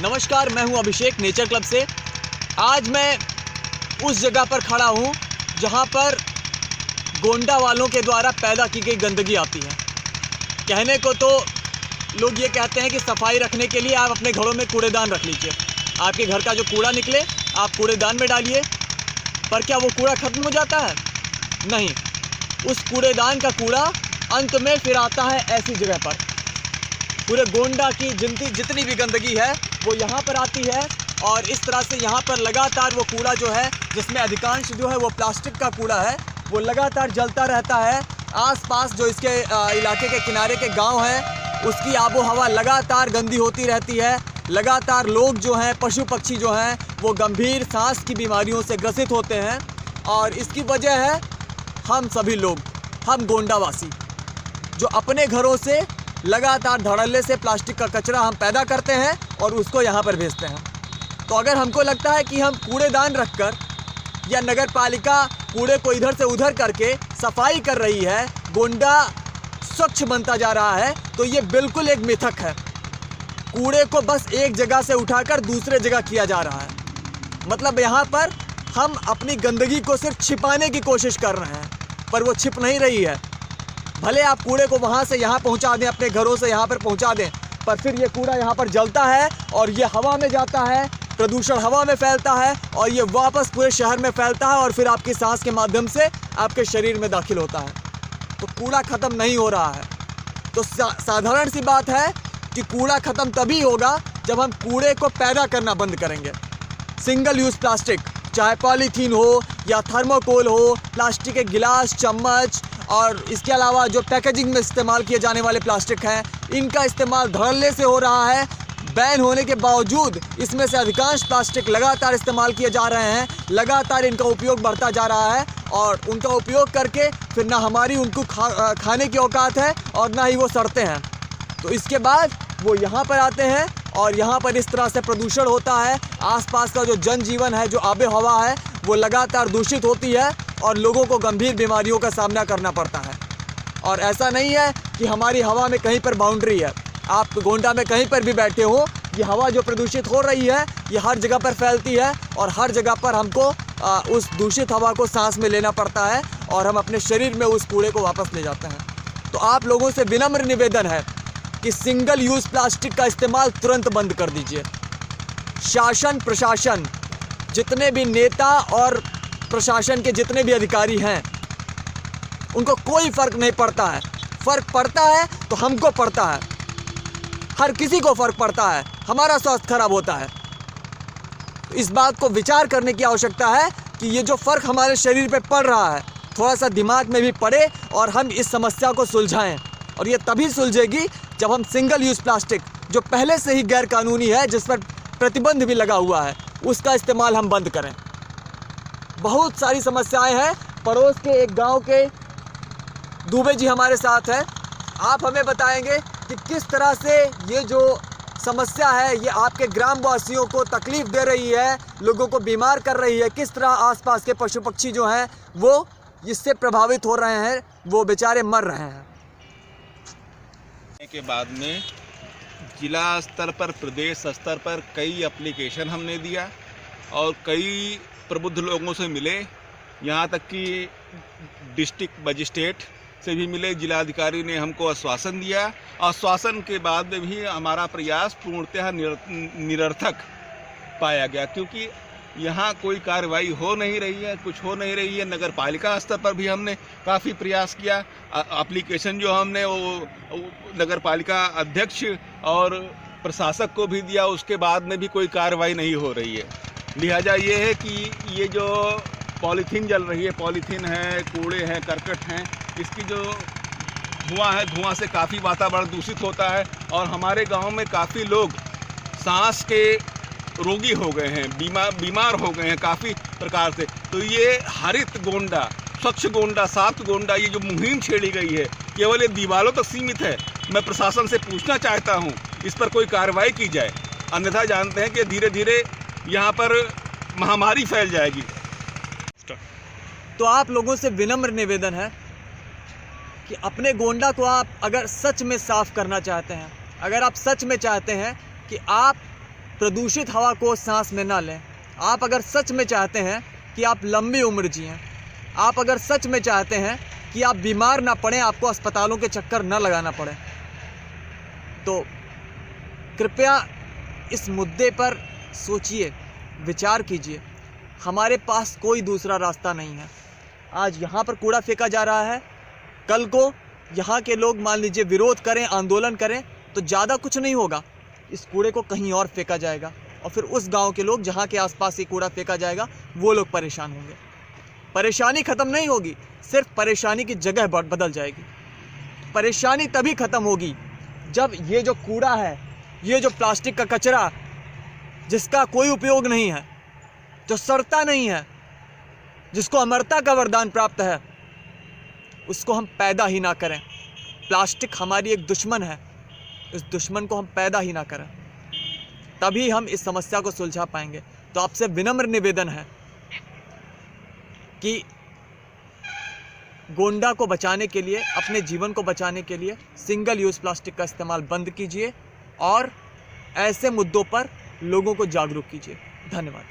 नमस्कार, मैं हूं अभिषेक नेचर क्लब से। आज मैं उस जगह पर खड़ा हूं जहां पर गोंडा वालों के द्वारा पैदा की गई गंदगी आती है। कहने को तो लोग ये कहते हैं कि सफाई रखने के लिए आप अपने घरों में कूड़ेदान रख लीजिए, आपके घर का जो कूड़ा निकले आप कूड़ेदान में डालिए। पर क्या वो कूड़ा ख़त्म हो जाता है? नहीं, उस कूड़ेदान का कूड़ा अंत में फिर आता है ऐसी जगह पर। पूरे गोंडा की जितनी भी गंदगी है वो यहाँ पर आती है और इस तरह से यहाँ पर लगातार वो कूड़ा जो है, जिसमें अधिकांश जो है वो प्लास्टिक का कूड़ा है, वो लगातार जलता रहता है। आसपास जो इसके इलाके के किनारे के गांव हैं उसकी आबो हवा लगातार गंदी होती रहती है। लगातार लोग जो हैं, पशु पक्षी जो हैं, वो गंभीर सांस की बीमारियों से ग्रसित होते हैं और इसकी वजह है हम सभी लोग, हम गोंडावासी, जो अपने घरों से लगातार धड़ल्ले से प्लास्टिक का कचरा हम पैदा करते हैं और उसको यहाँ पर भेजते हैं। तो अगर हमको लगता है कि हम कूड़ेदान रखकर या नगर पालिका कूड़े को इधर से उधर करके सफाई कर रही है, गोंडा स्वच्छ बनता जा रहा है, तो ये बिल्कुल एक मिथक है। कूड़े को बस एक जगह से उठाकर दूसरे जगह किया जा रहा है। मतलब यहाँ पर हम अपनी गंदगी को सिर्फ छिपाने की कोशिश कर रहे हैं, पर वो छिप नहीं रही है। भले आप कूड़े को वहाँ से यहाँ पहुँचा दें, अपने घरों से यहाँ पर पहुँचा दें, पर फिर ये कूड़ा यहाँ पर जलता है और ये हवा में जाता है, प्रदूषण हवा में फैलता है और ये वापस पूरे शहर में फैलता है और फिर आपकी सांस के माध्यम से आपके शरीर में दाखिल होता है। तो कूड़ा ख़त्म नहीं हो रहा है। तो साधारण सी बात है कि कूड़ा ख़त्म तभी होगा जब हम कूड़े को पैदा करना बंद करेंगे। सिंगल यूज़ प्लास्टिक, चाहे पॉलीथीन हो या थर्मोकोल हो, प्लास्टिक के गिलास, चम्मच और इसके अलावा जो पैकेजिंग में इस्तेमाल किए जाने वाले प्लास्टिक हैं, इनका इस्तेमाल धड़ल्ले से हो रहा है। बैन होने के बावजूद इसमें से अधिकांश प्लास्टिक लगातार इस्तेमाल किए जा रहे हैं, लगातार इनका उपयोग बढ़ता जा रहा है और उनका उपयोग करके फिर ना हमारी उनको खाने की औकात है और ना ही वो सड़ते हैं। तो इसके बाद वो यहाँ पर आते हैं और यहाँ पर इस तरह से प्रदूषण होता है। आसपास का जो जनजीवन है, जो आबो हवा है, वो लगातार दूषित होती है और लोगों को गंभीर बीमारियों का सामना करना पड़ता है। और ऐसा नहीं है कि हमारी हवा में कहीं पर बाउंड्री है। आप गोंडा में कहीं पर भी बैठे हो, ये हवा जो प्रदूषित हो रही है ये हर जगह पर फैलती है और हर जगह पर हमको उस दूषित हवा को सांस में लेना पड़ता है और हम अपने शरीर में उस कूड़े को वापस ले जाते हैं। तो आप लोगों से विनम्र निवेदन है कि सिंगल यूज़ प्लास्टिक का इस्तेमाल तुरंत बंद कर दीजिए। शासन प्रशासन, जितने भी नेता और प्रशासन के जितने भी अधिकारी हैं, उनको कोई फ़र्क नहीं पड़ता है। फ़र्क पड़ता है तो हमको पड़ता है, हर किसी को फ़र्क पड़ता है, हमारा स्वास्थ्य खराब होता है। तो इस बात को विचार करने की आवश्यकता है कि ये जो फ़र्क हमारे शरीर पे पड़ रहा है, थोड़ा सा दिमाग में भी पड़े और हम इस समस्या को सुलझाएं। और ये तभी सुलझेगी जब हम सिंगल यूज़ प्लास्टिक, जो पहले से ही गैर कानूनी है, जिस पर प्रतिबंध भी लगा हुआ है, उसका इस्तेमाल हम बंद करें। बहुत सारी समस्याएं हैं। पड़ोस के एक गांव के दुबे जी हमारे साथ हैं। आप हमें बताएंगे कि किस तरह से ये जो समस्या है ये आपके ग्रामवासियों को तकलीफ़ दे रही है, लोगों को बीमार कर रही है। किस तरह आसपास के पशु पक्षी जो हैं वो इससे प्रभावित हो रहे हैं, वो बेचारे मर रहे हैं। के बाद में जिला स्तर पर, प्रदेश स्तर पर कई एप्लीकेशन हमने दिया और कई प्रबुद्ध लोगों से मिले, यहाँ तक कि डिस्ट्रिक्ट मजिस्ट्रेट से भी मिले। जिलाधिकारी ने हमको आश्वासन दिया। आश्वासन के बाद में भी हमारा प्रयास पूर्णतः निरर्थक पाया गया, क्योंकि यहाँ कोई कार्रवाई हो नहीं रही है, कुछ हो नहीं रही है। नगर पालिका स्तर पर भी हमने काफ़ी प्रयास किया। एप्लीकेशन जो हमने वो नगर पालिका अध्यक्ष और प्रशासक को भी दिया, उसके बाद में भी कोई कार्रवाई नहीं हो रही है। लिहाजा ये है कि ये जो पॉलीथीन जल रही है, पॉलीथीन है, कूड़े हैं, करकट हैं, इसकी जो धुआं है, धुआं से काफ़ी वातावरण दूषित होता है और हमारे गांव में काफ़ी लोग सांस के रोगी हो गए हैं, बीमार हो गए हैं काफ़ी प्रकार से। तो ये हरित गोंडा, स्वच्छ गोंडा, साफ गोंडा, ये जो मुहिम छेड़ी गई है, केवल ये दीवारों तक सीमित है। मैं प्रशासन से पूछना चाहता हूँ इस पर कोई कार्रवाई की जाए, अन्यथा जानते हैं कि धीरे धीरे यहाँ पर महामारी फैल जाएगी। तो आप लोगों से विनम्र निवेदन है कि अपने गोंडा को आप अगर सच में साफ़ करना चाहते हैं, अगर आप सच में चाहते हैं कि आप प्रदूषित हवा को सांस में ना लें। आप अगर सच में चाहते हैं कि आप लंबी उम्र जिएं, आप अगर सच में चाहते हैं कि आप बीमार ना पड़ें, आपको अस्पतालों के चक्कर न लगाना पड़े, तो कृपया इस मुद्दे पर सोचिए, विचार कीजिए। हमारे पास कोई दूसरा रास्ता नहीं है। आज यहाँ पर कूड़ा फेंका जा रहा है, कल को यहाँ के लोग मान लीजिए विरोध करें, आंदोलन करें, तो ज़्यादा कुछ नहीं होगा। इस कूड़े को कहीं और फेंका जाएगा और फिर उस गांव के लोग जहाँ के आसपास ये कूड़ा फेंका जाएगा वो लोग परेशान होंगे। परेशानी ख़त्म नहीं होगी, सिर्फ परेशानी की जगह बदल जाएगी। परेशानी तभी ख़त्म होगी जब ये जो कूड़ा है, ये जो प्लास्टिक का कचरा जिसका कोई उपयोग नहीं है, जो सड़ता नहीं है, जिसको अमरता का वरदान प्राप्त है, उसको हम पैदा ही ना करें। प्लास्टिक हमारी एक दुश्मन है, इस दुश्मन को हम पैदा ही ना करें, तभी हम इस समस्या को सुलझा पाएंगे। तो आपसे विनम्र निवेदन है कि गोंडा को बचाने के लिए, अपने जीवन को बचाने के लिए सिंगल यूज़ प्लास्टिक का इस्तेमाल बंद कीजिए और ऐसे मुद्दों पर लोगों को जागरूक कीजिए। धन्यवाद।